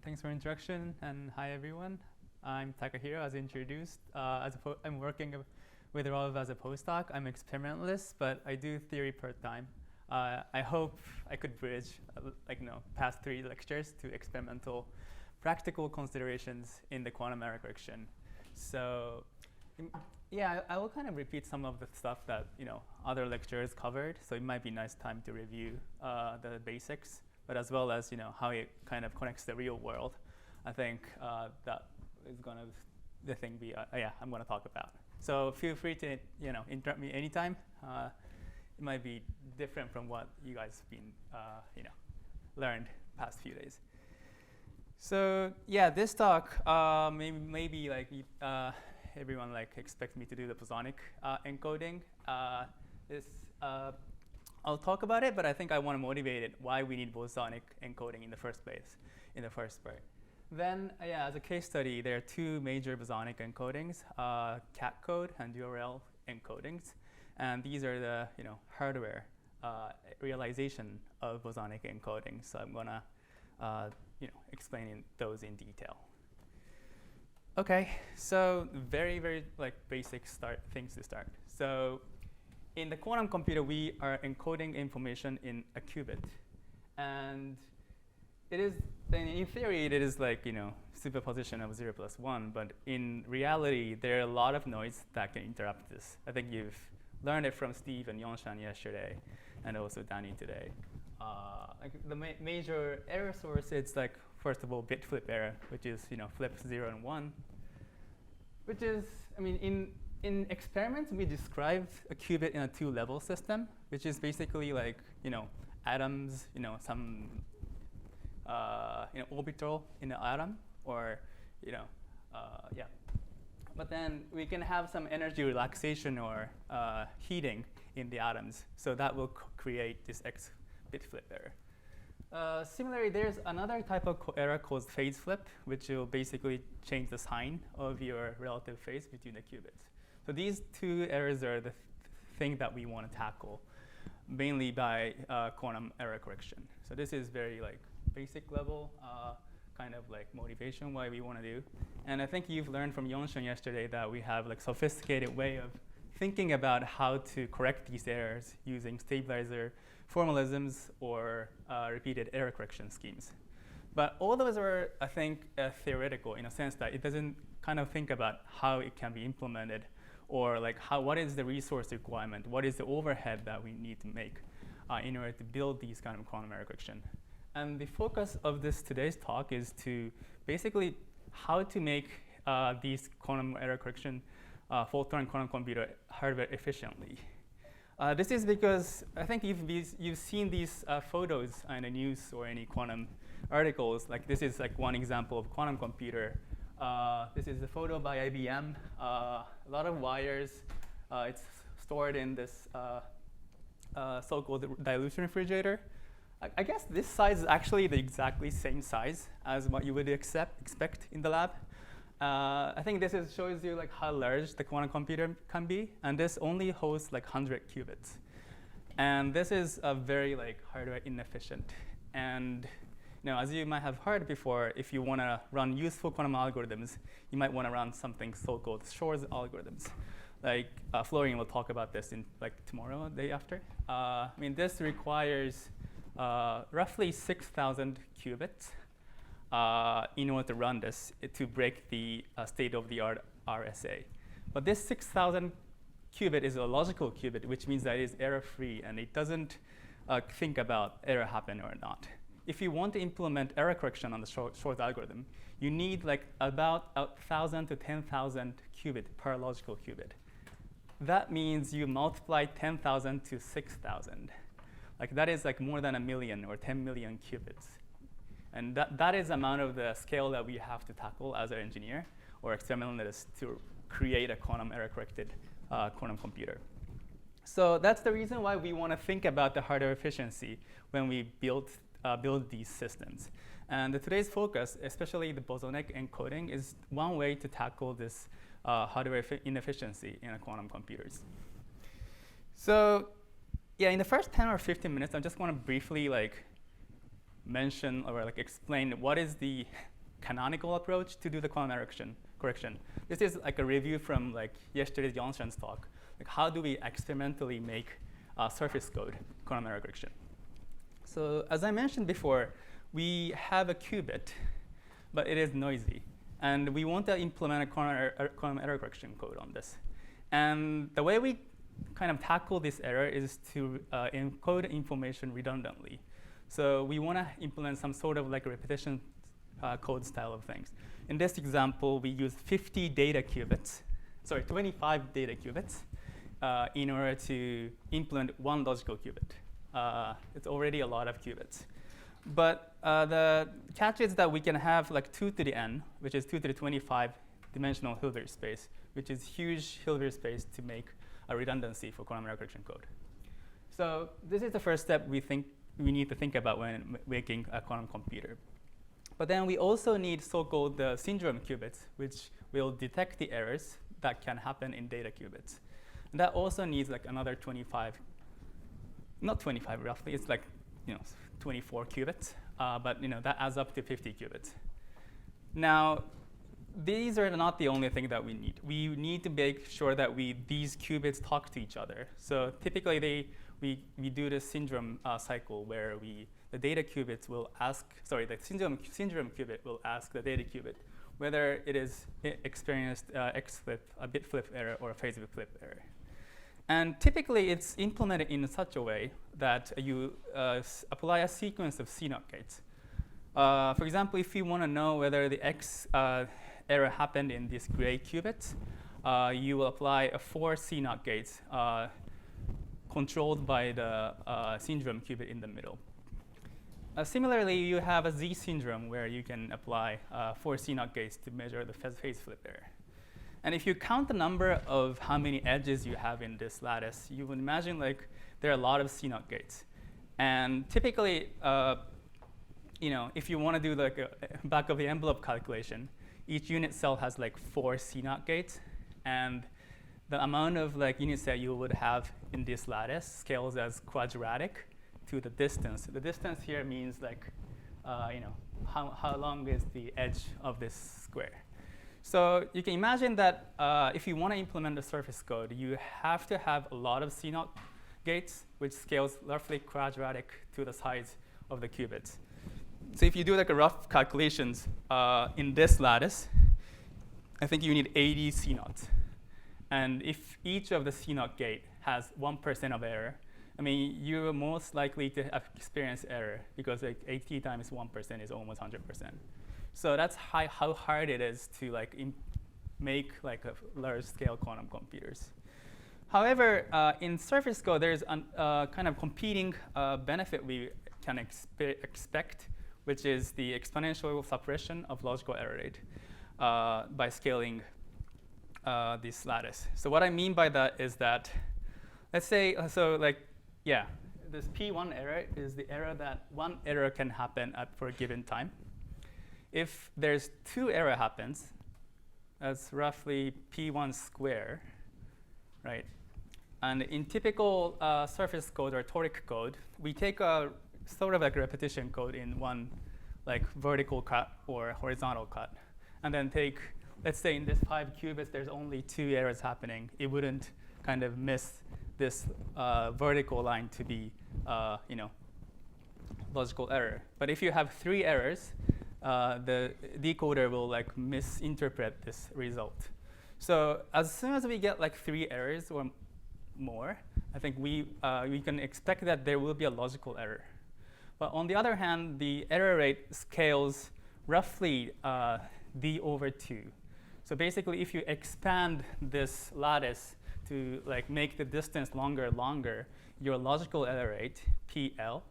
Thanks for introduction, and hi everyone. I'm Takahiro, as introduced. I'm working with Rolf as a postdoc. I'm experimentalist, but I do theory part-time. I hope I could bridge, past 3 lectures to experimental, practical considerations in the quantum error correction. So, yeah, I will kind of repeat some of the stuff that other lecturers covered. So it might be nice time to review the basics, but as well as how it kind of connects the real world. I think that is going to the thing I'm going to talk about. So feel free to interrupt me anytime. It might be different from what you guys have been learned past few days. So yeah, this talk maybe everyone expects me to do the bosonic encoding. I'll talk about it, but I think I want to motivate it why we need bosonic encoding in the first place, in the first part. Then, as a case study, there are 2 major bosonic encodings, cat code and URL encodings, and these are the hardware realization of bosonic encoding. So I'm gonna explain those in detail. Okay, so very basic things to start. So in the quantum computer, we are encoding information in a qubit, and it is, in theory, it is superposition of 0 plus 1, but in reality, there are a lot of noise that can interrupt this. I think you've learned it from Steve and Yonshan yesterday, and also Danny today. The major error source, it's first of all, bit flip error, which is flips 0 and 1, which is, in experiments, we described a qubit in a 2-level system, which is basically atoms, some orbital in the atom, or But then we can have some energy relaxation or heating in the atoms, so that will create this X bit flip error. Similarly, there's another type of error called phase flip, which will basically change the sign of your relative phase between the qubits. So these 2 errors are the thing that we want to tackle, mainly by quantum error correction. So this is very basic level kind of motivation why we want to do. And I think you've learned from Yonshan yesterday that we have sophisticated way of thinking about how to correct these errors using stabilizer formalisms or repeated error correction schemes. But all those are, I think, theoretical in a sense that it doesn't kind of think about how it can be implemented, or what is the resource requirement, what is the overhead that we need to make in order to build these kind of quantum error correction. And the focus of today's talk is to basically how to make these quantum error correction fault-tolerant quantum computer hardware efficiently. This is because I think you've seen these photos in the news or any quantum articles. This is one example of quantum computer. This is a photo by IBM. A lot of wires. It's stored in this so-called dilution refrigerator. I guess this size is actually the exactly same size as what you would expect in the lab. I think this shows you how large the quantum computer can be, and this only hosts 100 qubits. And this is a very hardware inefficient. And as you might have heard before, if you want to run useful quantum algorithms, you might want to run something so-called Shor's algorithms. Florian will talk about this in tomorrow or the day after. This requires roughly 6,000 qubits in order to run this to break the state-of-the-art RSA. But this 6,000 qubit is a logical qubit, which means that it is error-free, and it doesn't think about error happen or not. If you want to implement error correction on the Shor's algorithm, you need about 1,000 to 10,000 qubit per logical qubit. That means you multiply 10,000 to 6,000. That is more than 1 million or 10 million qubits. And that is the amount of the scale that we have to tackle as an engineer or experimentalist to create a quantum error-corrected quantum computer. So that's the reason why we want to think about the hardware efficiency when we build these systems. And today's focus, especially the bosonic encoding, is one way to tackle this hardware inefficiency in quantum computers. So yeah, in the first 10 or 15 minutes, I just want to briefly mention or like explain what is the canonical approach to do the quantum error correction. This is like a review from like yesterday's Janssen's talk. Like how do we experimentally make surface code quantum error correction? So as I mentioned before, we have a qubit, but it is noisy. And we want to implement a quantum error correction code on this. And the way we kind of tackle this error is to encode information redundantly. So we want to implement some sort of like a repetition code style of things. In this example, we use 25 data qubits in order to implement one logical qubit. It's already a lot of qubits. But the catch is that we can have like 2 to the n, which is 2 to the 25 dimensional Hilbert space, which is huge Hilbert space to make a redundancy for quantum error correction code. So this is the first step we think we need to think about when making a quantum computer. But then we also need so-called syndrome qubits, which will detect the errors that can happen in data qubits. And that also needs like another 25, not 25 roughly, it's like 24 qubits, but that adds up to 50 qubits. Now, these are not the only thing that we need. We need to make sure that these qubits talk to each other. So typically, we do this syndrome cycle where the data qubits will ask, the syndrome qubit will ask the data qubit whether it is experienced X flip, a bit flip error, or a phase flip error. And typically, it's implemented in such a way that you apply a sequence of CNOT gates. For example, if you want to know whether the X error happened in this gray qubit, you will apply 4 CNOT gates controlled by the syndrome qubit in the middle. Similarly, you have a Z syndrome where you can apply 4 CNOT gates to measure the phase flip error. And if you count the number of how many edges you have in this lattice, you would imagine like there are a lot of CNOT gates. And typically, if you want to do like a back of the envelope calculation, each unit cell has like 4 CNOT gates, and the amount of like unit cell you would have in this lattice scales as quadratic to the distance. The distance here means like, how long is the edge of this square. So you can imagine that if you want to implement the surface code, you have to have a lot of CNOT gates, which scales roughly quadratic to the size of the qubits. So if you do like a rough calculations in this lattice, I think you need 80 CNOTs. And if each of the CNOT gate has 1% of error, I mean, you're most likely to experience error because like 80 times 1% is almost 100%. So that's how hard it is to like make like a large-scale quantum computers. However, in surface code, there's a kind of competing benefit we can expect, which is the exponential suppression of logical error rate by scaling this lattice. So what I mean by that is that, let's say, this P1 error is the error that one error can happen for a given time. If there's 2 error happens, that's roughly P1 square, right? And in typical surface code or toric code, we take a sort of like a repetition code in one like vertical cut or horizontal cut, and then take, let's say in this 5 qubits, there's only 2 errors happening. It wouldn't kind of miss this vertical line to be, logical error. But if you have 3 errors, the decoder will like misinterpret this result. So as soon as we get like 3 errors or more, I think we can expect that there will be a logical error. But on the other hand, the error rate scales roughly d over 2. So basically, if you expand this lattice to like make the distance longer, your logical error rate, PL,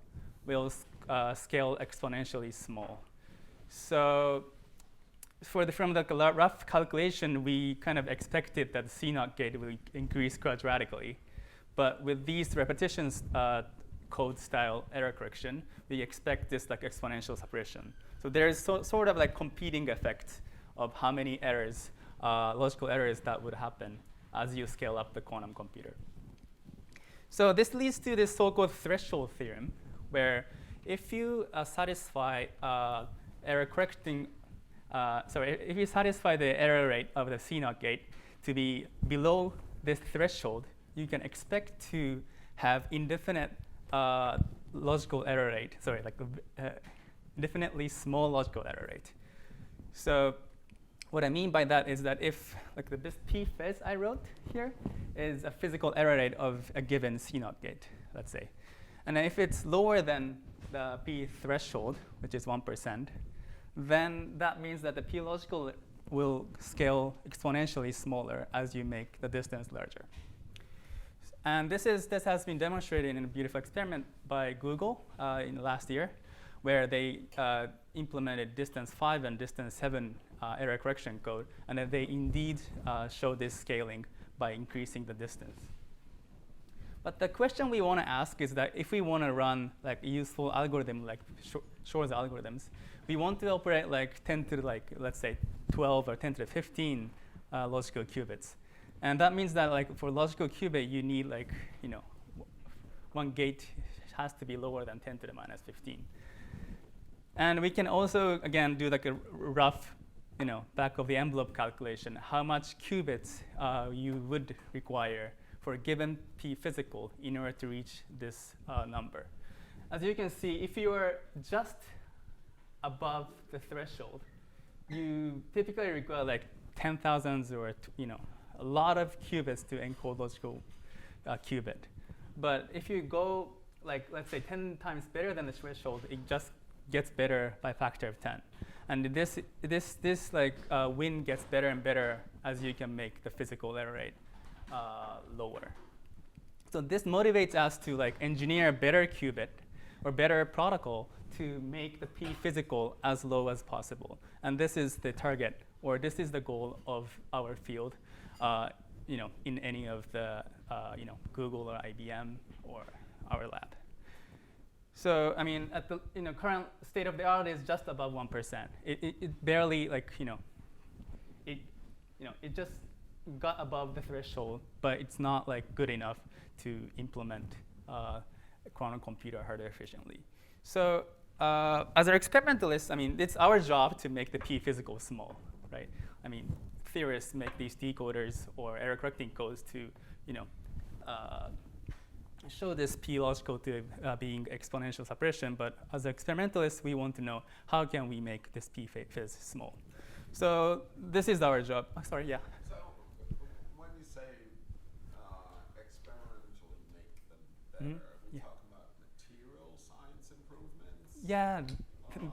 will scale exponentially small. So from the rough calculation, we kind of expected that the CNOT gate will increase quadratically. But with these repetitions code style error correction, we expect this like exponential suppression. So there is sort of like competing effect of how many errors, logical errors that would happen as you scale up the quantum computer. So this leads to this so-called threshold theorem, where if you satisfy error correcting, if you satisfy the error rate of the CNOT gate to be below this threshold, you can expect to have indefinite logical error rate. Sorry, like indefinitely small logical error rate. So what I mean by that is that if like this p-phase I wrote here is a physical error rate of a given CNOT gate, let's say. And if it's lower than the p threshold, which is 1%, then that means that the p logical will scale exponentially smaller as you make the distance larger. And this has been demonstrated in a beautiful experiment by Google in the last year, where they implemented distance 5 and distance 7 error correction code, and that they indeed show this scaling by increasing the distance. But the question we want to ask is that if we want to run like a useful algorithm like Shor's algorithms, we want to operate like 10 to like, let's say 12 or 10 to the 15 logical qubits. And that means that like for logical qubit, you need like, one gate has to be lower than 10 to the minus 15. And we can also, again, do like a rough, back of the envelope calculation, how much qubits you would require for a given p physical in order to reach this number. As you can see, if you are just above the threshold, you typically require like 10,000s or a lot of qubits to encode logical qubit. But if you go like, let's say 10 times better than the threshold, it just gets better by a factor of 10. And this win gets better and better as you can make the physical error rate lower. So this motivates us to like engineer a better qubit or better protocol to make the p physical as low as possible. And this is the target, or this is the goal of our field, in any of the Google or IBM or our lab. So I mean, at the current state of the art is just above 1%. It barely it just got above the threshold, but it's not like good enough to implement a quantum computer hardware efficiently. So as an experimentalist, I mean, it's our job to make the p physical small, right? I mean, theorists make these decoders or error correcting codes to show this p logical to being exponential suppression, but as experimentalists, we want to know how can we make this p phase small. So this is our job. Oh, sorry, yeah. So when you say experimentally make them better, are we talking about material science improvements? Yeah,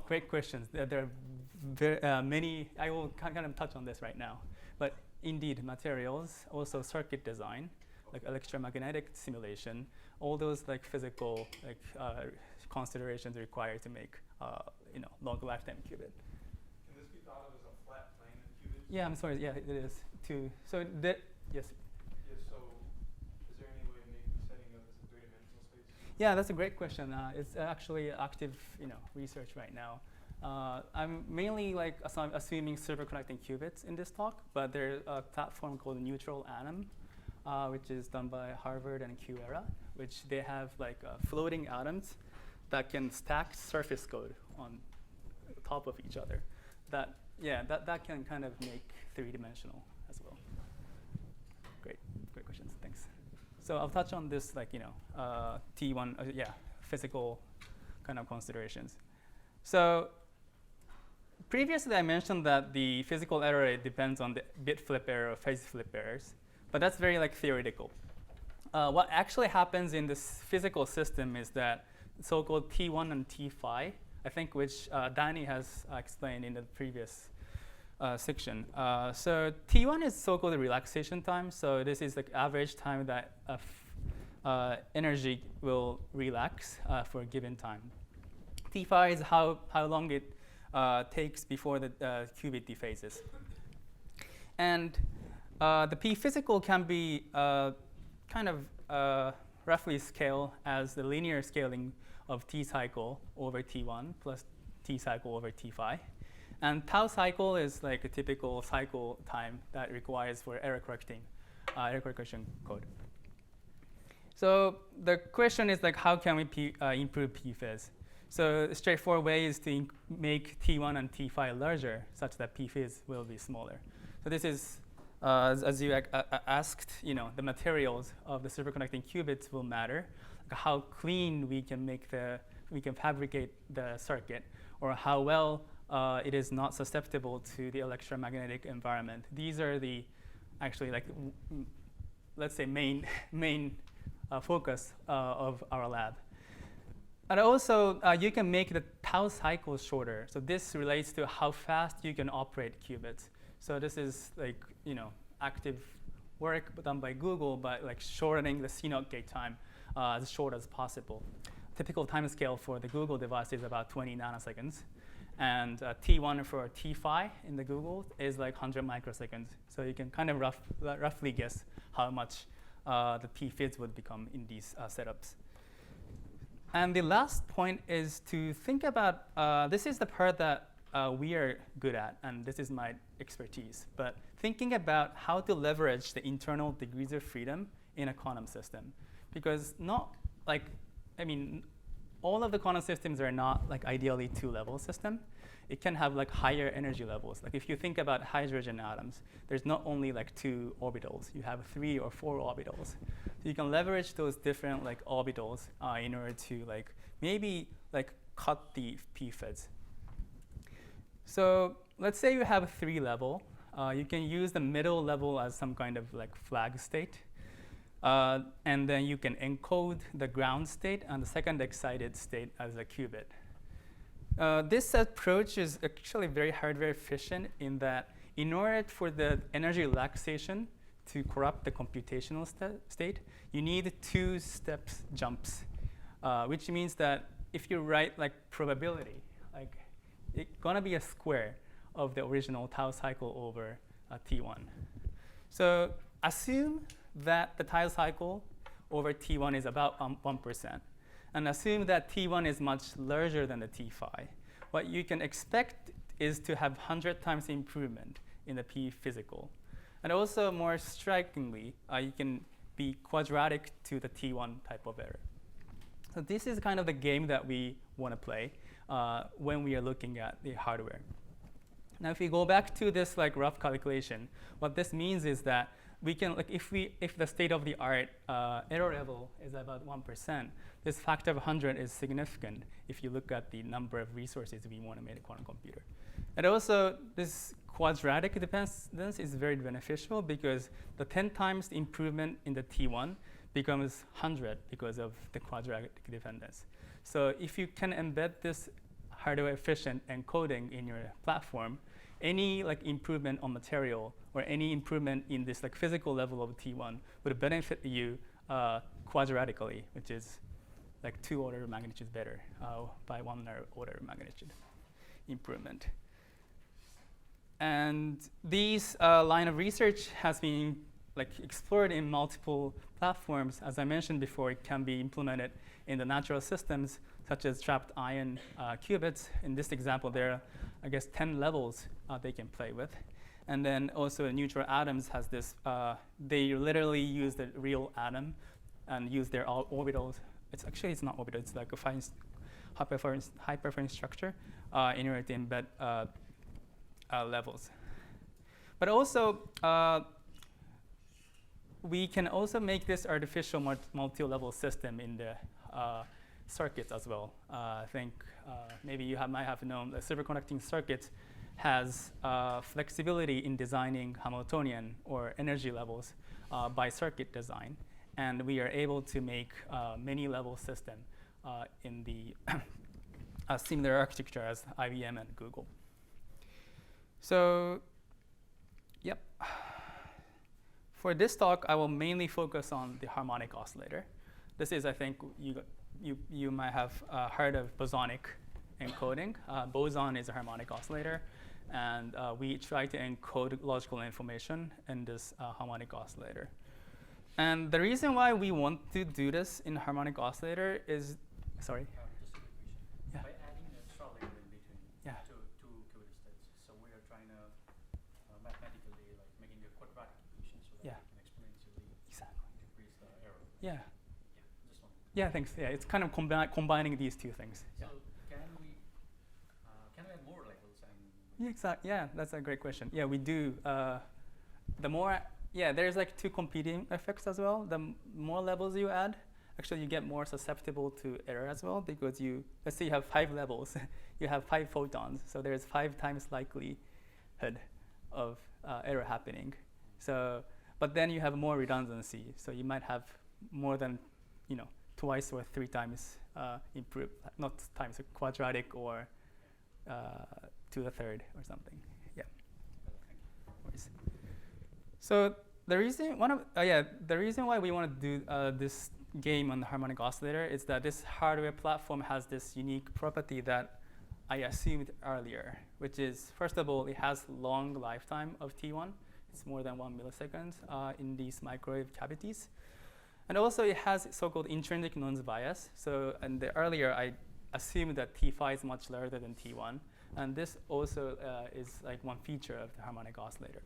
great questions. There are very, many. I will kind of touch on this right now. But indeed, materials, also circuit design, like electromagnetic simulation, all those like physical considerations required to make long lifetime qubit. Can this be thought of as a flat plane of qubits? Yeah, I'm sorry. Yeah, it is too. So yes. Yes. So is there any way of setting up as a three-dimensional space? Yeah, that's a great question. It's actually active research right now. I'm mainly like assuming superconducting qubits in this talk, but there's a platform called Neutral Atom, which is done by Harvard and QEra, which they have like floating atoms that can stack surface code on top of each other. That can kind of make three-dimensional as well. Great questions. Thanks. So I'll touch on this T1, physical kind of considerations. So previously I mentioned that the physical error rate depends on the bit flip error or phase flip errors, but that's very theoretical. What actually happens in this physical system is that so-called T1 and T phi, I think, which Danny has explained in the previous section. So T1 is so-called relaxation time. So this is the average time that energy will relax for a given time. T phi is how long it takes before the qubit dephases. And the p physical can be kind of roughly scaled as the linear scaling of t cycle over t1 plus t cycle over t phi. And tau cycle is like a typical cycle time that requires for error correction code. So the question is how can we improve p-phase? So a straightforward way is to make T1 and T5 larger such that P-phase will be smaller. So this is, as you asked, the materials of the superconducting qubits will matter, like how clean we can fabricate the circuit, or how well it is not susceptible to the electromagnetic environment. These are the actually let's say main focus of our lab. And also, you can make the tau cycle shorter. So this relates to how fast you can operate qubits. So this is active work done by Google by shortening the CNOT gate time as short as possible. Typical time scale for the Google device is about 20 nanoseconds. And T1 for T5 in the Google is 100 microseconds. So you can kind of roughly guess how much the P-phase would become in these setups. And the last point is to think about, this is the part that we are good at, and this is my expertise, but thinking about how to leverage the internal degrees of freedom in a quantum system. Because all of the quantum systems are not ideally two-level system. It can have higher energy levels. If you think about hydrogen atoms, there's not only 2 orbitals. You have 3 or 4 orbitals. So you can leverage those different orbitals in order to maybe cut the p-phase. So let's say you have 3 level. You can use the middle level as some kind of flag state. And then you can encode the ground state and the second excited state as a qubit. This approach is actually very hardware efficient in that in order for the energy relaxation to corrupt the computational state, you need 2 jumps, which means that if you write probability, it's gonna be a square of the original tau cycle over T1. So assume that the tau cycle over T1 is about 1%. And assume that T1 is much larger than the T5. What you can expect is to have 100 times improvement in the P physical. And also more strikingly, you can be quadratic to the T1 type of error. So this is kind of the game that we want to play when we are looking at the hardware. Now, if we go back to this rough calculation, what this means is that we can, if the state-of-the-art error level is about 1%, this factor of 100 is significant if you look at the number of resources we want to make a quantum computer. And also, this quadratic dependence is very beneficial because the 10 times improvement in the T1 becomes 100 because of the quadratic dependence. So if you can embed this hardware-efficient encoding in your platform, any improvement on material or any improvement in this physical level of T1 would benefit you quadratically, which is 2 order of magnitude better by 1 order of magnitude improvement. And these line of research has been explored in multiple platforms. As I mentioned before, it can be implemented in the natural systems such as trapped ion qubits. In this example, there are, I guess, 10 levels they can play with. And then also neutral atoms has this, they literally use the real atom and use their orbitals. It's not orbital, it's a fine high-performance structure in order to embed levels. But also, we can also make this artificial multi-level system in the circuits as well. I think maybe you might have known that superconducting circuits has flexibility in designing Hamiltonian or energy levels by circuit design. And we are able to make many level system in the similar architecture as IBM and Google. So, yep. For this talk, I will mainly focus on the harmonic oscillator. This is, I think, you might have heard of bosonic encoding. Boson is a harmonic oscillator. And we try to encode logical information in this harmonic oscillator. And the reason why we want to do this in harmonic oscillator is, sorry? Just a quick question. Yeah. By adding an extra layer in between Yeah. two qubit states, so we are trying to mathematically making a quadratic equation so that Yeah. we can exponentially Exactly. decrease the error. Yeah. Yeah, just one. Yeah, thanks. Yeah, it's kind of combining these two things. So Yeah. Yeah, exactly. Yeah, that's a great question. Yeah, we do. The more, yeah, there's like two competing effects as well. The more levels you add, actually you get more susceptible to error as well, because let's say you have 5 levels, you have 5 photons, so there's 5 times likelihood of error happening. So, but then you have more redundancy, so you might have more than, twice or 3 times improved, not times, quadratic or to the third or something. Yeah. So the reason why we want to do this game on the harmonic oscillator is that this hardware platform has this unique property that I assumed earlier, which is, first of all, it has long lifetime of T1. It's more than 1 millisecond in these microwave cavities. And also it has so-called intrinsic noise bias. So, and earlier I assumed that T phi is much larger than T1. And this also is like one feature of the harmonic oscillator.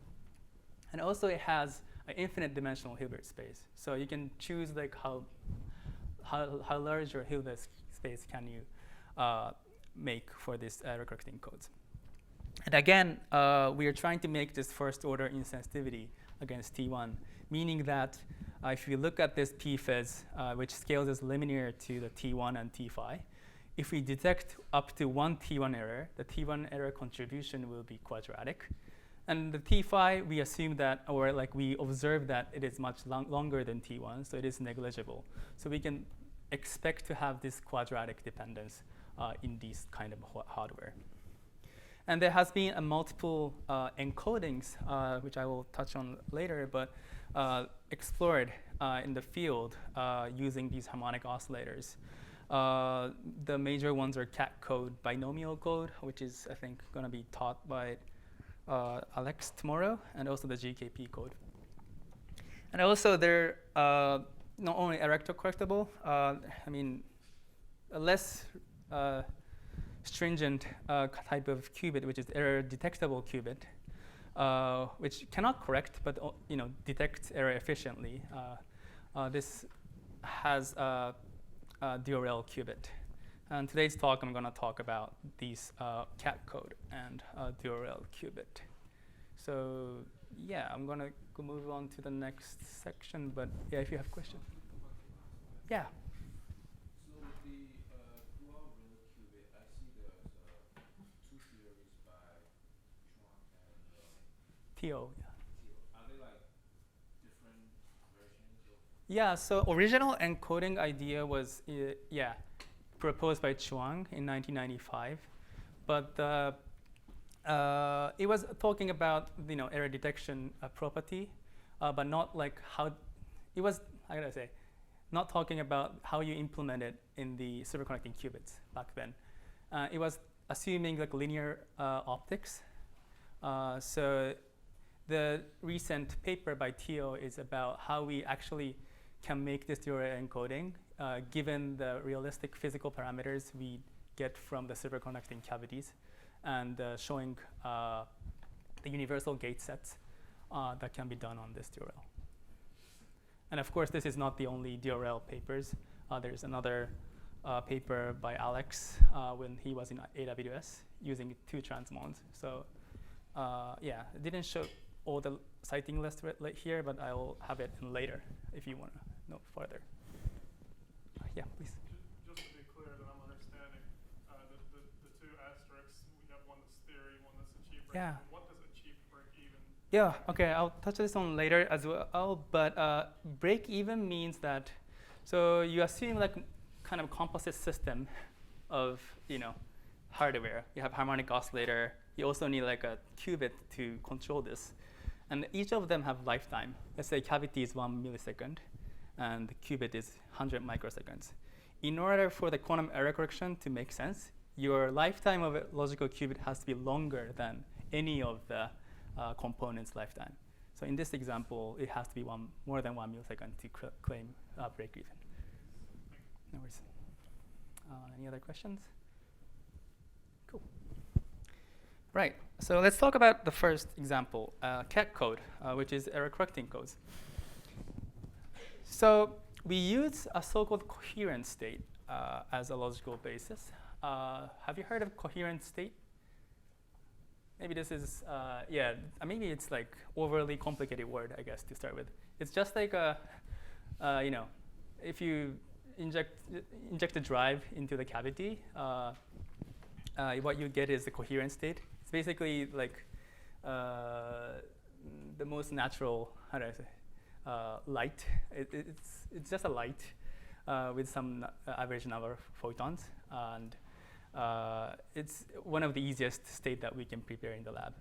And also it has an infinite dimensional Hilbert space. So you can choose like how large your Hilbert space can you make for this error-correcting codes. And again, we are trying to make this first order insensitivity against T1, meaning that if you look at this p-phase, which scales as linear to the T1 and T phi, if we detect up to 1 T1 error, the T1 error contribution will be quadratic. And the T phi, we assume that, or like we observe that it is much longer than T1, so it is negligible. So we can expect to have this quadratic dependence in these kind of hardware. And there has been a multiple encodings, which I will touch on later, but explored in the field using these harmonic oscillators. The major ones are cat code, binomial code, which is, I think, going to be taught by Alex tomorrow, and also the GKP code. And also they're not only erector correctable, I mean, a less stringent type of qubit, which is error detectable qubit, which cannot correct, but detects error efficiently. This has DRL qubit. And today's talk, I'm going to talk about these cat code and DRL qubit. So yeah, I'm going to move on to the next section. But yeah, if you have questions. Yeah. So the dual real qubit, I see there's 2 theories by Chuang and TO, yeah. Are they like different versions of? Yeah, so original encoding idea was, proposed by Chuang in 1995. But it was talking about, error detection property, but not like how, it was, not talking about how you implement it in the superconducting qubits back then. It was assuming like linear optics. So the recent paper by Teo is about how we actually can make this DRL encoding given the realistic physical parameters we get from the superconducting cavities, and showing the universal gate sets that can be done on this DRL. And of course, this is not the only DRL papers. There's another paper by Alex when he was in AWS using 2 transmons. So yeah, it didn't show all the citing list here, but I will have it in later if you want to know further. Yeah, please. Just to be clear that I'm understanding, the 2 asterisks, we have one that's theory, one that's achieved break even. What does achieved break even? Yeah, okay, I'll touch this on later as well. But break even means that, so you assume like kind of composite system of hardware. You have harmonic oscillator. You also need like a qubit to control this. And each of them have lifetime. Let's say cavity is 1 millisecond, and the qubit is 100 microseconds. In order for the quantum error correction to make sense, your lifetime of a logical qubit has to be longer than any of the components' lifetime. So in this example, it has to be more than 1 millisecond to claim break even. No worries. Any other questions? Cool. Right, so let's talk about the first example, cat code, which is error correcting codes. So we use a so-called coherent state as a logical basis. Have you heard of coherent state? maybe this is, maybe it's like overly complicated word, I guess, to start with. It's just like if you inject a drive into the cavity, what you get is the coherent state. It's basically like the most natural, how do I say, light. It's just a light with some average number of photons, and it's one of the easiest state that we can prepare in the lab.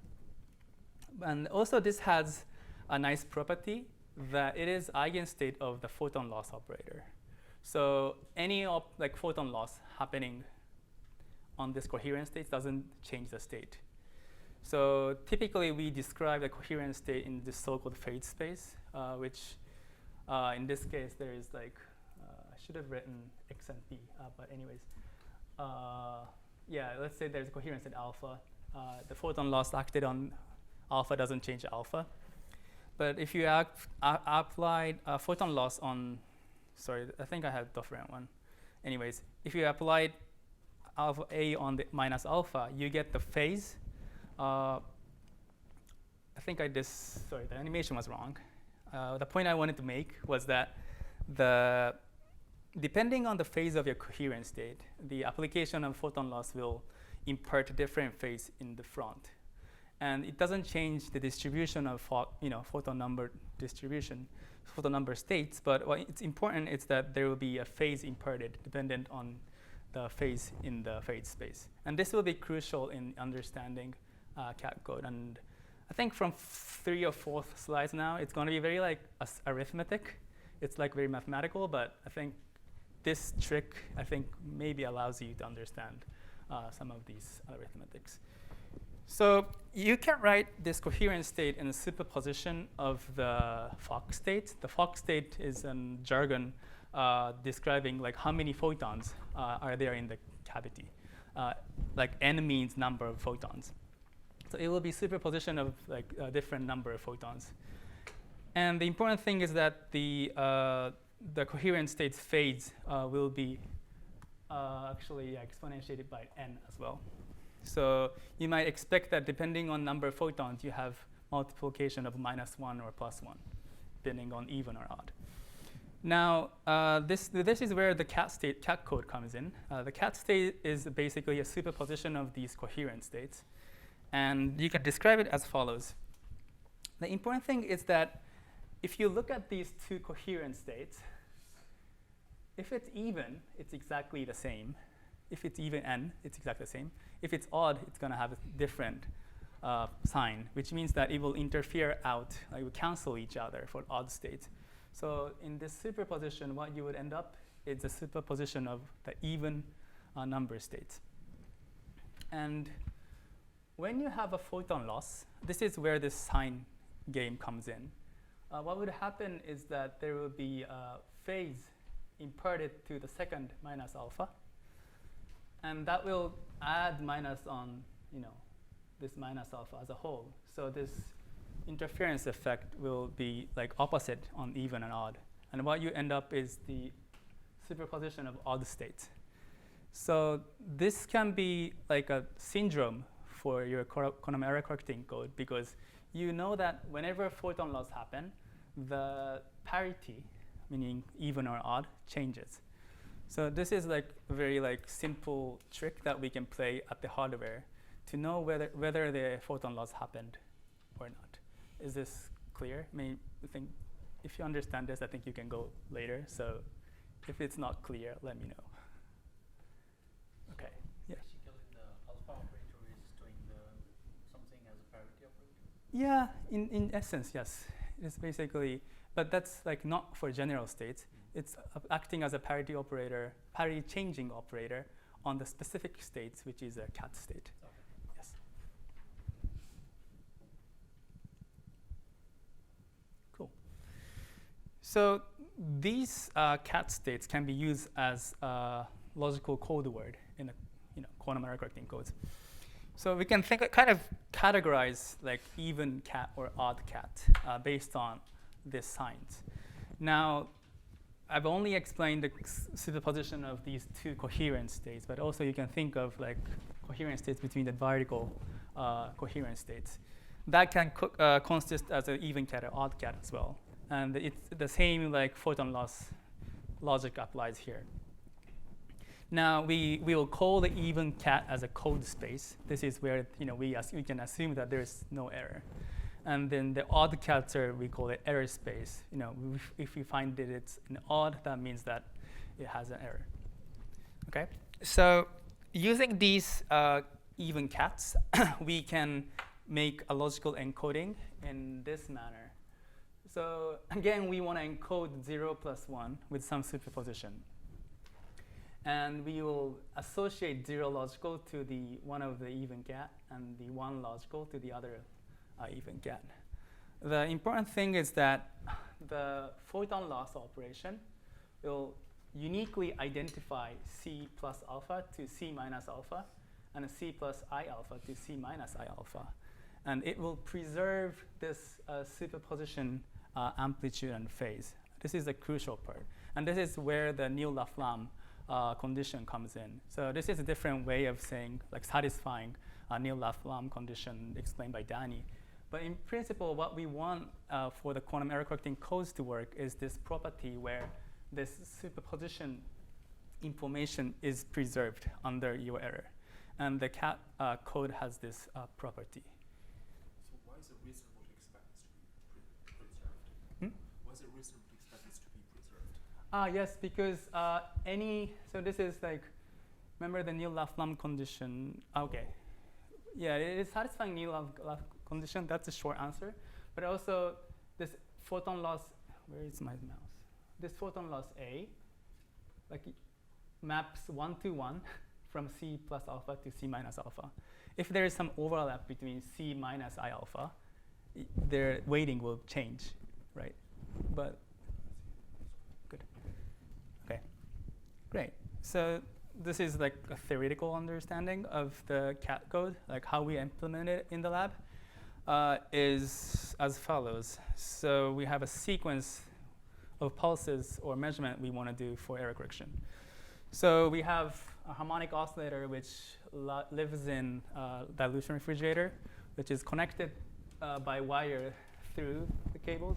And also, this has a nice property that it is eigenstate of the photon loss operator. So any photon loss happening on this coherent state doesn't change the state. So typically, we describe the coherent state in this so-called phase space, which in this case, there is I should have written X and P, but anyways. Let's say there's a coherent state alpha. The photon loss acted on alpha doesn't change alpha. But if you apply photon loss on, sorry, I think I have a different one. Anyways, if you applied alpha A on the minus alpha, you get the phase. I think the animation was wrong. The point I wanted to make was that depending on the phase of your coherent state, the application of photon loss will impart a different phase in the front. And it doesn't change the distribution of photon number states, but what's important is that there will be a phase imparted dependent on the phase in the phase space. And this will be crucial in understanding CAT code. And I think from 3 or 4 slides now, it's going to be very arithmetic. It's very mathematical, but I think this trick, maybe allows you to understand some of these arithmetics. So you can write this coherent state in a superposition of the Fock state. The Fock state is a jargon describing how many photons are there in the cavity. N means number of photons. So it will be superposition of a different number of photons. And the important thing is that the coherent state's phase will be actually exponentiated by n as well. So you might expect that depending on number of photons, you have multiplication of -1 or +1, depending on even or odd. Now, this is where the CAT code comes in. The CAT state is basically a superposition of these coherent states. And you can describe it as follows. The important thing is that if you look at these two coherent states, if it's even, it's exactly the same. If it's even n, it's exactly the same. If it's odd, it's going to have a different sign, which means that it will interfere out, it will cancel each other for odd states. So in this superposition, what you would end up is a superposition of the even number states. And when you have a photon loss, this is where this sign game comes in. What would happen is that there will be a phase imparted to the second minus alpha. And that will add minus on this minus alpha as a whole. So this interference effect will be opposite on even and odd. And what you end up is the superposition of odd states. So this can be a syndrome for your quantum error correcting code, because you know that whenever photon loss happen, the parity, meaning even or odd, changes. So this is a very simple trick that we can play at the hardware to know whether the photon loss happened or not. Is this clear? I think if you understand this, I think you can go later. So if it's not clear, let me know. Okay. Yeah. Basically, the alpha operator is doing something as a parity operator. Yeah, in essence, yes. It's basically, but that's not for general states. It's acting as a parity operator, parity changing operator on the specific states, which is a CAT state. Okay. Yes. Cool. So these CAT states can be used as a logical code word in a quantum error correcting codes. So we can kind of categorize even CAT or odd CAT based on these signs. Now, I've only explained the superposition of these two coherent states, but also you can think of coherent states between the vertical coherent states. That can consist as an even cat or odd cat as well. And it's the same like photon loss logic applies here. Now we will call the even cat as a code space. This is where we can assume that there is no error. And then the odd cats we call it error space. If we find that it's an odd, that means that it has an error. Okay. So using these even cats, we can make a logical encoding in this manner. So again, we want to encode 0 plus 1 with some superposition. And we will associate 0 logical to the one of the even cat and the 1 logical to the other even cat. The important thing is that the photon loss operation will uniquely identify C plus alpha to C minus alpha and a C plus I alpha to C minus I alpha. And it will preserve this superposition amplitude and phase. This is the crucial part. And this is where the Neal-Laflamme condition comes in. So this is a different way of saying, like satisfying a Neal-Laflamme condition explained by Danny. But in principle, what we want for the quantum error correcting codes to work is this property where this superposition information is preserved under your error. And the cat code has this property. So why is it reasonable to expect this to be preserved? Why is it reasonable to expect this to be preserved? Yes, because so this is like, remember the Neal-Laflamme condition? Okay. Yeah, it is satisfying Neal-Laflamme condition. That's a short answer. But also this photon loss, where is my mouse? This photon loss A, like maps 1 to 1 from C plus alpha to C minus alpha. If there is some overlap between C minus I alpha, their weighting will change, right? But good. Okay, great. So this is like a theoretical understanding of the cat code, like how we implement it in the lab is as follows. So we have a sequence of pulses or measurement we want to do for error correction. So we have a harmonic oscillator which lives in a dilution refrigerator, which is connected by wire through the cables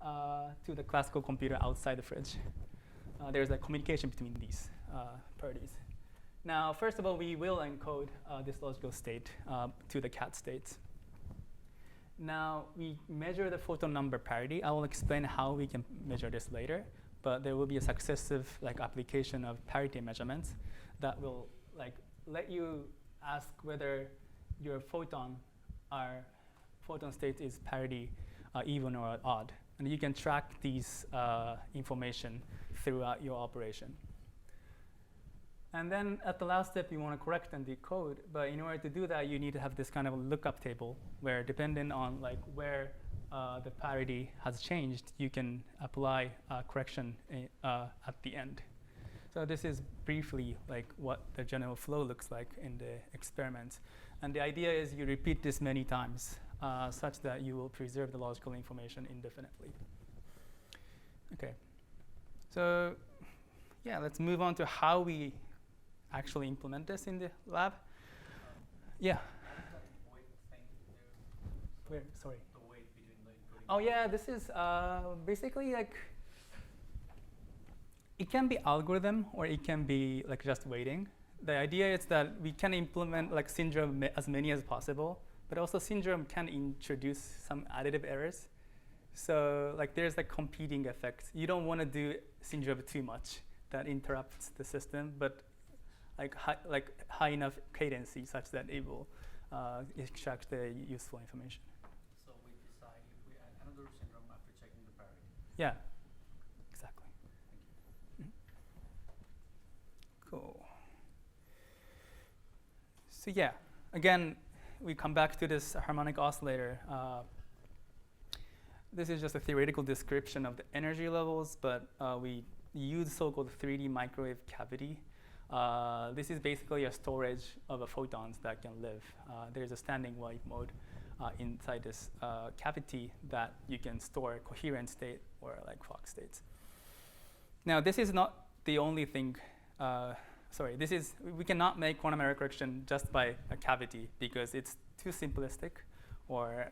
to the classical computer outside the fridge. There's a communication between these parties. Now, first of all, we will encode this logical state to the cat states. Now, we measure the photon number parity. I will explain how we can measure this later, but there will be a successive application of parity measurements that will let you ask whether your photon state is parity even or odd. And you can track these information throughout your operation. And then at the last step, you want to correct and decode. But in order to do that, you need to have this kind of a lookup table where, depending on where the parity has changed, you can apply correction at the end. So this is briefly what the general flow looks like in the experiments. And the idea is you repeat this many times such that you will preserve the logical information indefinitely. Okay. So yeah, let's move on to how we actually implement this in the lab. Yeah. Where? Sorry. The weight between the encoding. Oh yeah, this is basically it can be algorithm or it can be just weighting. The idea is that we can implement syndrome as many as possible, but also syndrome can introduce some additive errors. So there's competing effects. You don't want to do syndrome too much that interrupts the system, but high enough cadency such that it will extract the useful information. So we decide if we add another syndrome after checking the parity. Yeah, exactly. Thank you. Cool. So yeah, again, we come back to this harmonic oscillator. This is just a theoretical description of the energy levels, but we use so-called 3D microwave cavity. This is basically a storage of photons that can live. There's a standing wave mode inside this cavity that you can store coherent state or Fock states. Now, this is not the only thing sorry, we cannot make quantum error correction just by a cavity because it's too simplistic, or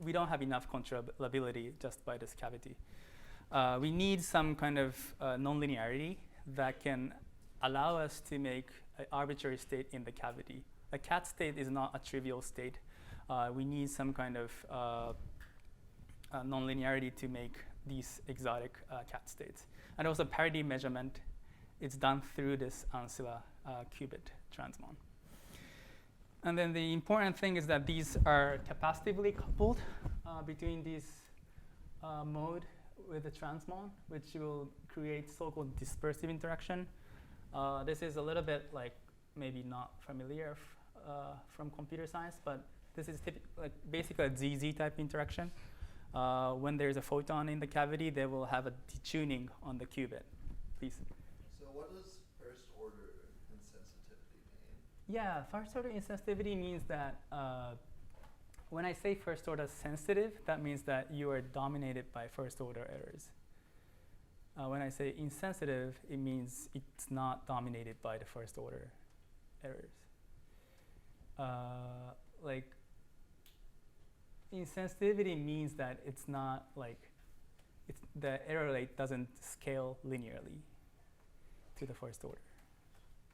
we don't have enough controllability just by this cavity. We need some kind of nonlinearity that can allow us to make an arbitrary state in the cavity. A cat state is not a trivial state. We need some kind of nonlinearity to make these exotic cat states. And also parity measurement, it's done through this ancilla qubit transmon. And then the important thing is that these are capacitively coupled between these mode with the transmon, which will create so-called dispersive interaction. This is a little bit like maybe not familiar from computer science, but this is like basically a ZZ type interaction. When there's a photon in the cavity, they will have a detuning on the qubit. Please. So what does first order insensitivity mean? Yeah, first order insensitivity means that when I say first order sensitive, that means that you are dominated by first order errors. When I say insensitive, it means it's not dominated by the first order errors. Like insensitivity means that it's not like the error rate doesn't scale linearly to the first order.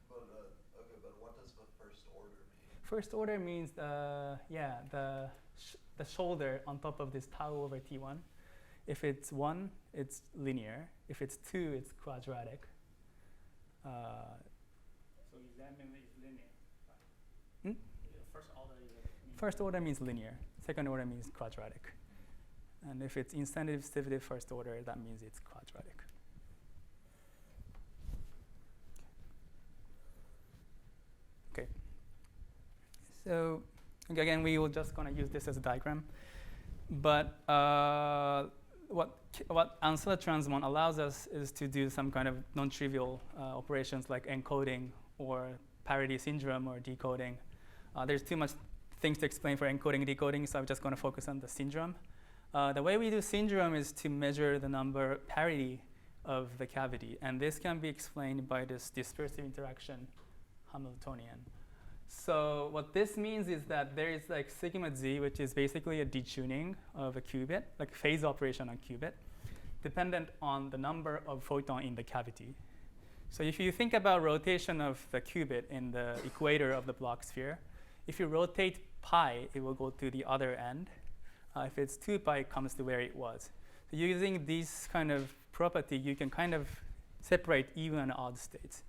But okay, but what does the first order mean? First order means the shoulder on top of this tau over T1. If it's 1, it's linear. If it's 2, it's quadratic. So is that mean it's linear? Hmm? First order is First order means linear. Second order means quadratic. And if it's insensitive first order, that means it's quadratic. Okay. So again, we will just gonna use this as a diagram. But what ancilla transmon allows us is to do some kind of non-trivial operations like encoding or parity syndrome or decoding. There's too much things to explain for encoding and decoding, so I'm just going to focus on the syndrome. The way we do syndrome is to measure the number parity of the cavity, and this can be explained by this dispersive interaction Hamiltonian. So what this means is that there is like sigma z, which is basically a detuning of a qubit, like phase operation on qubit, dependent on the number of photon in the cavity. So if you think about rotation of the qubit in the equator of the Bloch sphere, if you rotate pi, it will go to the other end. If it's 2 pi, it comes to where it was. So using this kind of property, you can kind of separate even and odd states.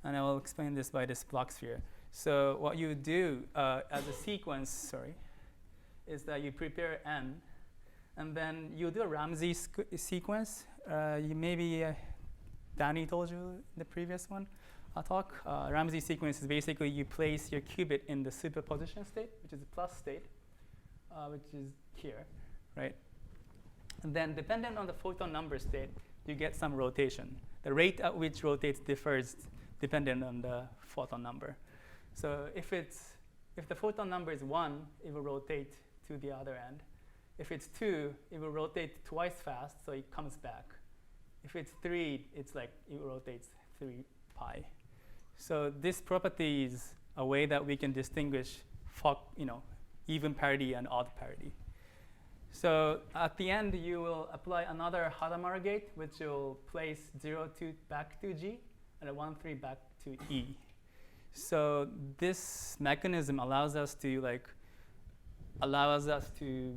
And I will explain this by this Bloch sphere. So what you do as a sequence, is that you prepare n, and then you do a Ramsey sequence. Danny told you in the previous one. Talk. Ramsey sequence is basically you place your qubit in the superposition state, which is the plus state, which is here, right? And then dependent on the photon number state, you get some rotation. The rate at which rotates differs dependent on the photon number. So if the photon number is 1, it will rotate to the other end. If it's 2, it will rotate twice fast, so it comes back. If it's 3, it's like it rotates 3 pi. So this property is a way that we can distinguish even parity and odd parity. So at the end, you will apply another Hadamard gate, which will place 0, 2 back to G, and a 1, 3 back to E. So this mechanism allows us to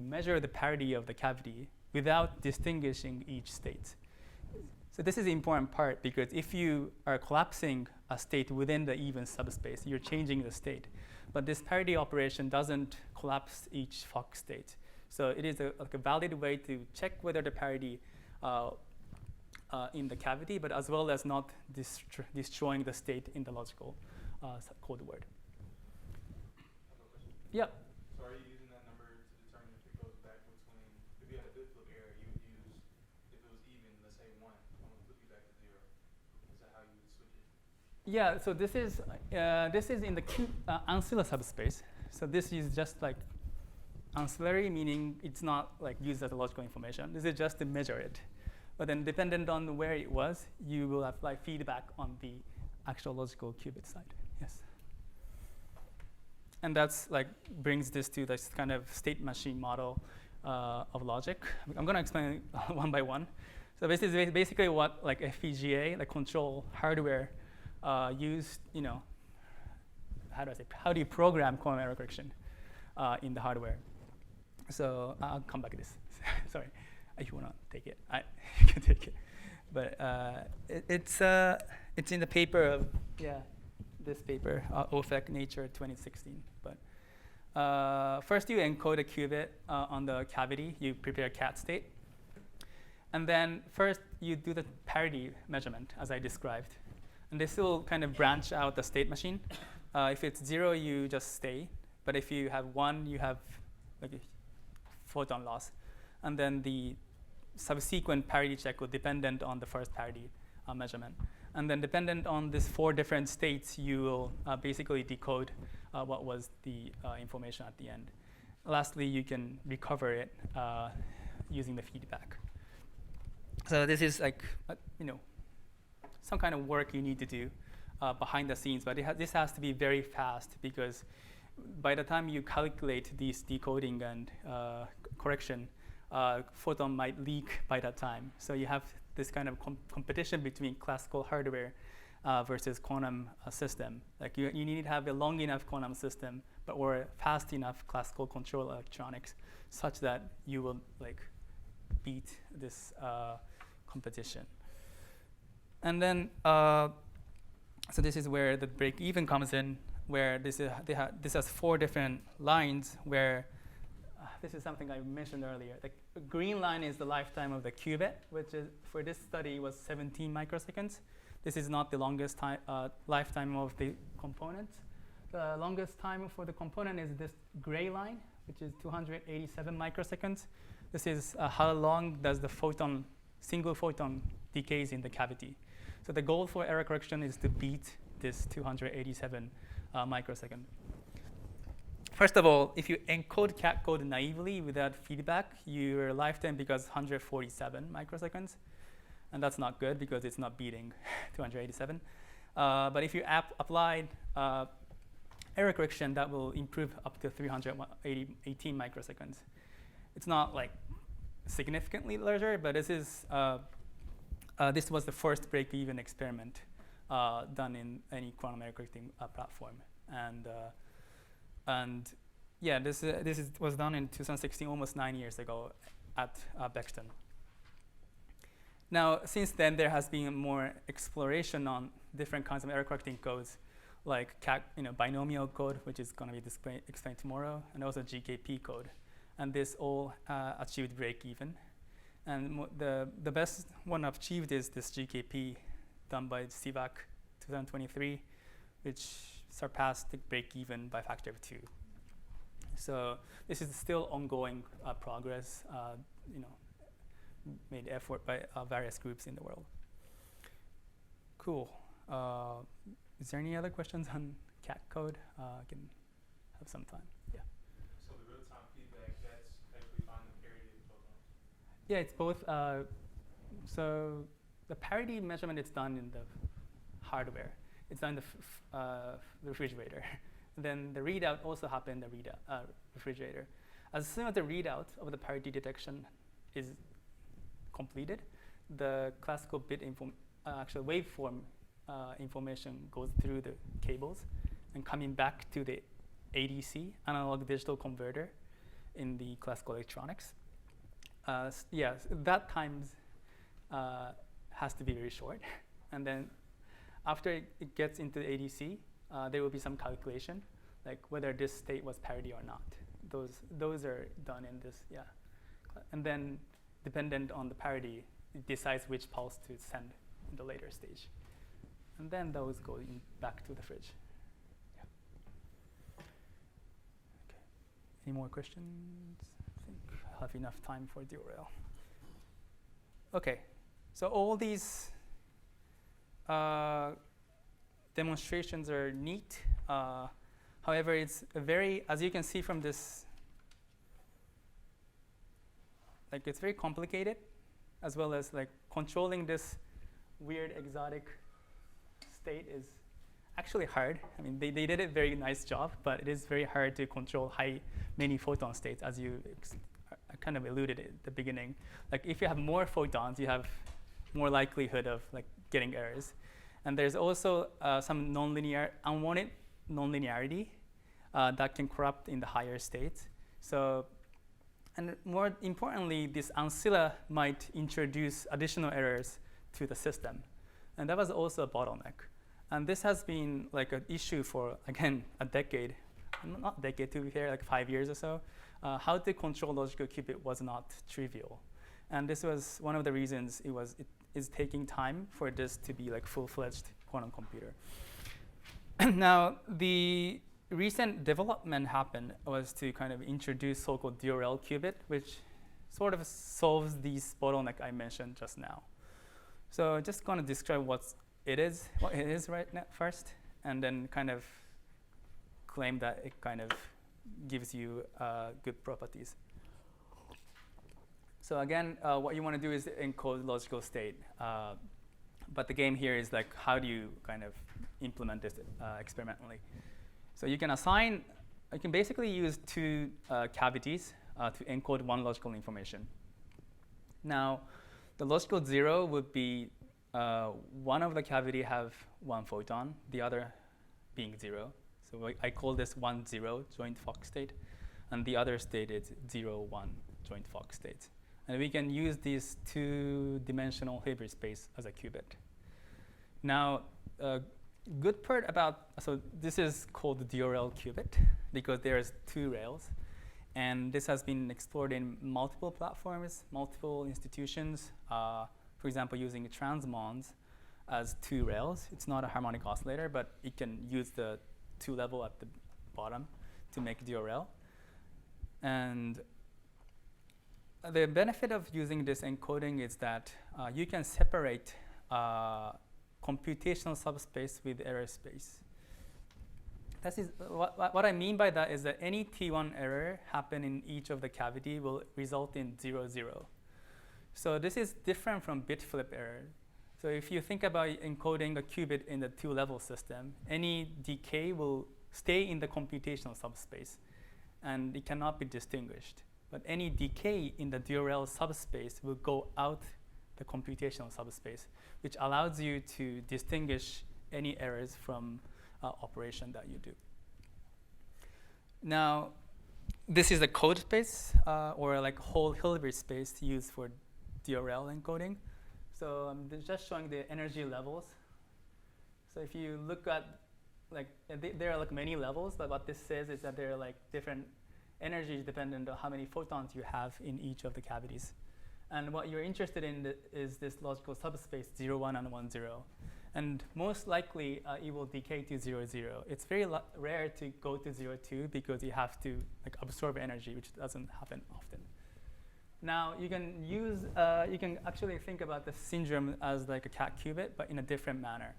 measure the parity of the cavity without distinguishing each state. So this is the important part, because if you are collapsing a state within the even subspace, you're changing the state. But this parity operation doesn't collapse each Fock state. So it is a valid way to check whether the parity in the cavity, but as well as not destroying the state in the logical code word. Yeah. So are you using that number to determine if it goes back between, if you had a bit flip error, you would use, if it was even, let's say 1, I'm going to flip you back to 0. Is that how you would switch it? Yeah, so this is in the ancilla subspace. So this is just like ancillary, meaning it's not like used as a logical information. This is just to measure it. But then dependent on where it was, you will apply feedback on the actual logical qubit side. Yes. And that's like brings this to this kind of state machine model of logic. I'm going to explain it one by one. So this is basically what like FPGA, like control hardware, used. How do you program quantum error correction in the hardware? So I'll come back to this. Sorry, if you want to take it, you can take it. But it's in the paper of this paper, OFEC Nature 2016. But first you encode a qubit on the cavity. You prepare cat state. And then first you do the parity measurement, as I described. And this will kind of branch out the state machine. If it's 0, you just stay. But if you have 1, you have like a photon loss. And then the subsequent parity check will dependent on the first parity measurement. And then dependent on these 4 different states, you will basically decode what was the information at the end. Lastly, you can recover it using the feedback. So this is like, some kind of work you need to do behind the scenes, but this has to be very fast because by the time you calculate these decoding and correction, photon might leak by that time. So you have this kind of competition between classical hardware versus quantum system. Like you need to have a long enough quantum system, or fast enough classical control electronics, such that you will like beat this competition. And then, so this is where the break even comes in, where this has 4 different lines where this is something I mentioned earlier. The green line is the lifetime of the qubit, which is for this study was 17 microseconds. This is not the longest time, lifetime of the components. The longest time for the component is this gray line, which is 287 microseconds. This is how long does the single photon decays in the cavity. So the goal for error correction is to beat this 287 microsecond. First of all, if you encode cat code naively without feedback, your lifetime becomes 147 microseconds. And that's not good because it's not beating 287. But if you apply error correction, that will improve up to 318 microseconds. It's not like significantly larger, but this was the first break-even experiment done in any quantum error correcting platform. And yeah, this was done in 2016, almost 9 years ago at Beckton. Now, since then, there has been more exploration on different kinds of error correcting codes, like binomial code, which is going to be explained tomorrow, and also GKP code. And this all achieved break-even. And the best one achieved is this GKP done by Sivak 2023, which surpassed the break-even by factor of 2. So this is still ongoing progress, made effort by various groups in the world. Cool. Is there any other questions on cat code? I can have some time. Yeah. So the real-time feedback, that's actually finding the parity of photons? Yeah, it's both. So the parity measurement is done in the hardware. It's done in the refrigerator. And then the readout also happened in the refrigerator. As soon as the readout of the parity detection is completed, the classical bit actual waveform information goes through the cables and coming back to the ADC, analog digital converter, in the classical electronics. Yes, that time has to be very short. And then after it gets into the ADC, there will be some calculation, like whether this state was parity or not. Those are done in this, yeah. And then dependent on the parity, it decides which pulse to send in the later stage. And then those go back to the fridge. Yeah. Okay. Any more questions? I think I'll have enough time for the URL. Okay. So all these demonstrations are neat. However, it's as you can see from this, like it's very complicated, as well as like controlling this weird exotic state is actually hard. I mean, they did a very nice job, but it is very hard to control many photon states, as you kind of alluded at the beginning. Like if you have more photons, you have more likelihood of like getting errors. And there's also some unwanted nonlinearity that can corrupt in the higher states. So, and more importantly, this ancilla might introduce additional errors to the system. And that was also a bottleneck. And this has been like an issue for, again, a decade. Not a decade, to be fair, like 5 years or so. How to control logical qubit was not trivial. And this was one of the reasons it is taking time for this to be like full-fledged quantum computer. Now, the recent development happened was to kind of introduce so-called DRL qubit, which sort of solves these bottleneck I mentioned just now. So just going to describe what it is right now first, and then kind of claim that it kind of gives you good properties. So again, what you want to do is encode logical state. But the game here is like, how do you kind of implement this experimentally? So you can basically use two cavities to encode one logical information. Now, the logical 0 would be one of the cavity have one photon, the other being 0. So I call this 1, 0 joint Fock state, and the other state is 0, 1 joint Fock state. And we can use these two-dimensional Hilbert space as a qubit. Now, good part about, so this is called the DRL qubit because there's 2 rails. And this has been explored in multiple platforms, multiple institutions. For example, using transmons as 2 rails. It's not a harmonic oscillator, but it can use the 2 level at the bottom to make DRL. And the benefit of using this encoding is that you can separate computational subspace with error space. That is what I mean by that is that any T1 error happen in each of the cavity will result in 0, 0. So this is different from bit flip error. So if you think about encoding a qubit in the 2-level system, any decay will stay in the computational subspace, and it cannot be distinguished. But any decay in the DRL subspace will go out the computational subspace, which allows you to distinguish any errors from operation that you do. Now, this is a code space or like whole Hilbert space used for DRL encoding. So I'm just showing the energy levels. So if you look at, like, there are like many levels, but what this says is that there are like different energies dependent on how many photons you have in each of the cavities. And what you're interested in is this logical subspace 0, 1 and 1, 0. And most likely, it will decay to 0, 0. It's very rare to go to 0, 2 because you have to like absorb energy, which doesn't happen often. Now, you can actually think about the syndrome as like a cat qubit, but in a different manner.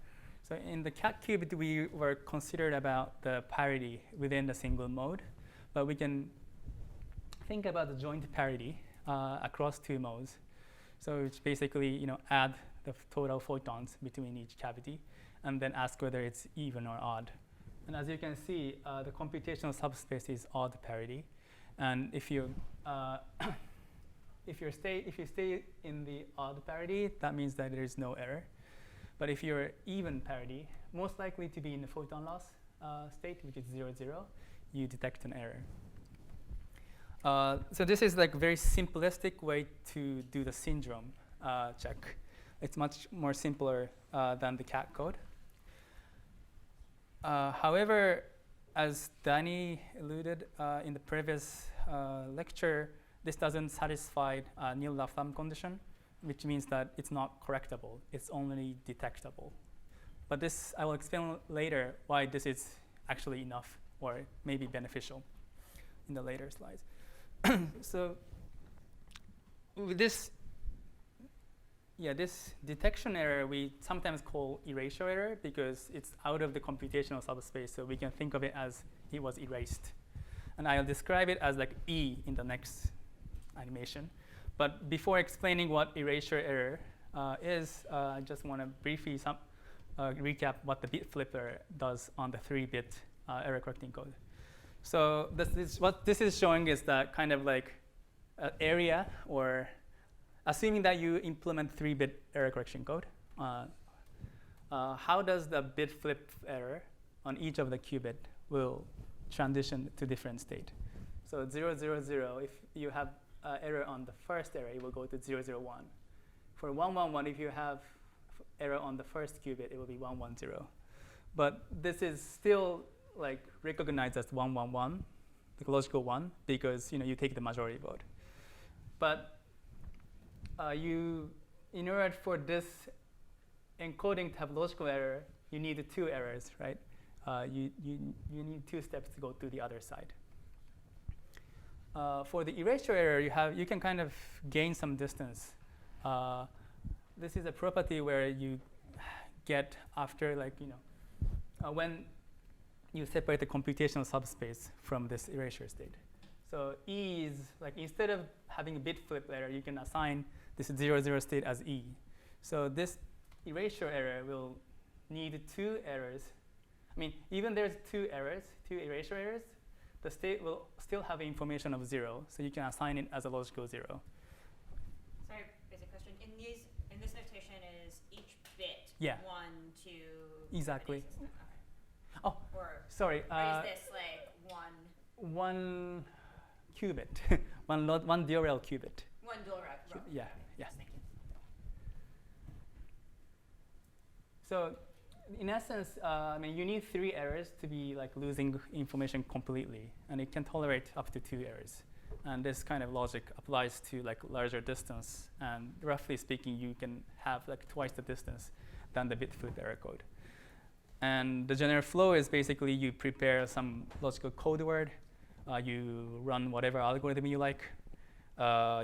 So in the cat qubit, we were considered about the parity within the single mode, but we can think about the joint parity across 2 modes. So it's basically, add the total photons between each cavity, and then ask whether it's even or odd. And as you can see, the computational subspace is odd parity, and if you stay in the odd parity, that means that there is no error. But if you're even parity, most likely to be in the photon loss state, which is 0, 0, you detect an error. So this is like very simplistic way to do the syndrome check. It's much more simpler than the cat code. However, as Danny alluded in the previous lecture, this doesn't satisfy Neal-Laflamme condition, which means that it's not correctable. It's only detectable. But this, I will explain later why this is actually enough or maybe beneficial in the later slides. So with this detection error we sometimes call erasure error because it's out of the computational subspace, so we can think of it as it was erased. And I'll describe it as like E in the next animation. But before explaining what erasure error is, I just want to briefly recap what the bit flipper does on the 3-bit error correcting code. So what this is showing is that kind of like area, or assuming that you implement 3-bit error correction code, how does the bit flip error on each of the qubit will transition to different state. So 0, 0, 0, if you have error on the first array, it will go to 0, 0, 1. For 1, 1, 1, if you have error on the first qubit, it will be 1, 1, 0. But this is still like recognized as 1, 1, 1, the logical 1, because you take the majority vote. But in order for this encoding to have logical error, you need 2 errors, right? You need 2 steps to go to the other side. For the erasure error, you can kind of gain some distance. This is a property where you get after when you separate the computational subspace from this erasure state. So E is like, instead of having a bit flip error, you can assign this 0, 0 state as E. So this erasure error will need 2 errors. I mean, even there's 2 erasure errors, the state will still have information of 0, so you can assign it as a logical 0. Sorry, basic question. In this notation, is each bit 1, 2? Exactly. Okay. Oh, or sorry. Or is this like 1? 1 qubit, one DRL qubit. 1 dual row. Yeah, Okay. yeah. Thank you. So, in essence, you need 3 errors to be like losing information completely, and it can tolerate up to 2 errors. And this kind of logic applies to like larger distance. And roughly speaking, you can have like twice the distance than the bit flip error code. And the general flow is basically you prepare some logical code word, you run whatever algorithm you like,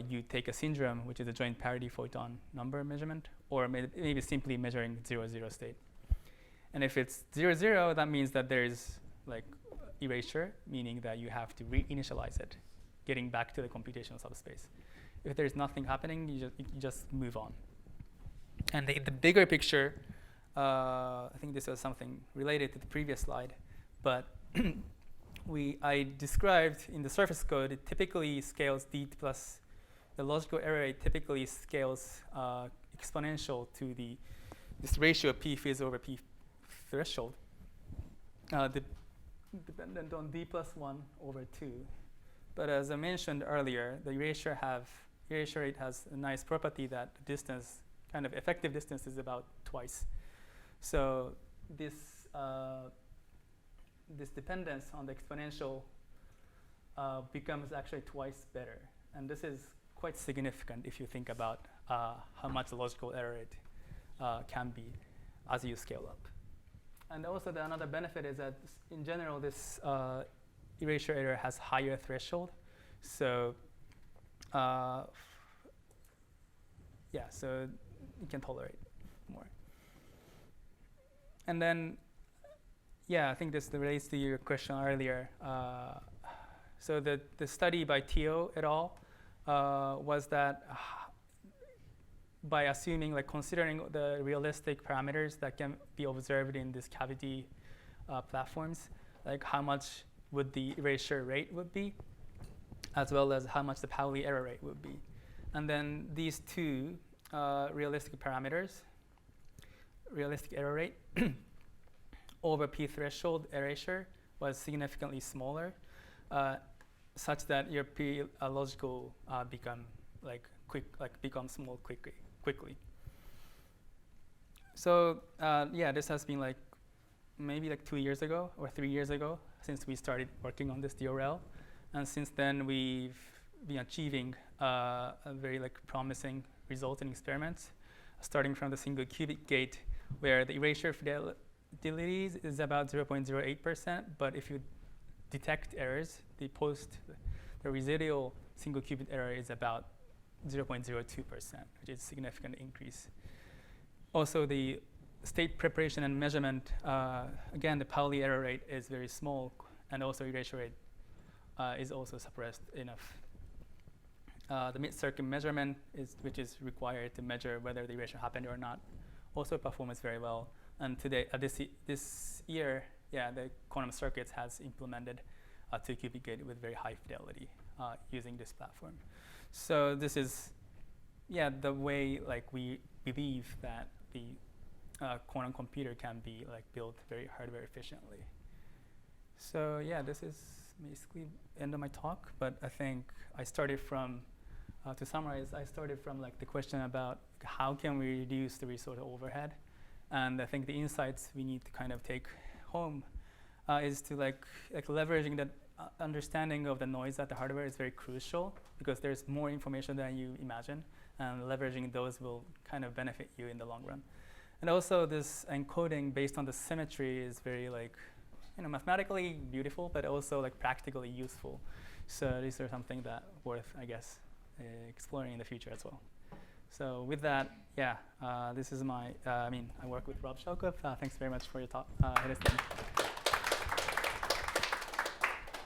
you take a syndrome, which is a joint parity photon number measurement, or maybe simply measuring 0, 0 state. And if it's 0, 0, that means that there is like erasure, meaning that you have to reinitialize it, getting back to the computational subspace. If there's nothing happening, you just move on. And the bigger picture, I think this was something related to the previous slide, but I described in the surface code, it typically scales d plus the logical error rate typically scales exponential to this ratio of p phase over p threshold, dependent on d plus 1 over 2. But as I mentioned earlier, the erasure rate has a nice property that the distance, kind of effective distance, is about twice. So this dependence on the exponential becomes actually twice better. And this is quite significant if you think about how much logical error rate can be as you scale up. And also another benefit is that in general, this erasure error has higher threshold. So so you can tolerate more. And then, I think this relates to your question earlier. So the study by Teo et al. Was that by assuming, like considering the realistic parameters that can be observed in this cavity platforms, like how much would the erasure rate would be, as well as how much the Pauli error rate would be. And then these 2 realistic parameters, realistic error rate over p threshold erasure was significantly smaller, such that your p logical becomes small quickly. So this has been maybe 2 years ago or 3 years ago since we started working on this DRL, and since then we've been achieving a very promising result in experiments, starting from the single qubit gate, where the erasure fidelity is about 0.08%, but if you detect errors, the residual single qubit error is about 0.02%, which is a significant increase. Also, the state preparation and measurement, again, the Pauli error rate is very small, and also erasure rate is also suppressed enough. The mid-circuit measurement, which is required to measure whether the erasure happened or not, also performs very well. And today, this year, the quantum circuits has implemented a 2-qubit gate with very high fidelity using this platform. So this is, the way like we believe that the quantum computer can be like built very hardware efficiently. So this is basically the end of my talk. But I think I started from, to summarize, I started from like the question about how can we reduce the resource overhead, and I think the insights we need to kind of take home is to like leveraging that understanding of the noise at the hardware is very crucial, because there's more information than you imagine, and leveraging those will kind of benefit you in the long run. And also this encoding based on the symmetry is very like, mathematically beautiful, but also like practically useful. So these are something that worth, I guess, exploring in the future as well. So with that, this is my, I work with Rob Shelkoff. Thanks very much for your talk.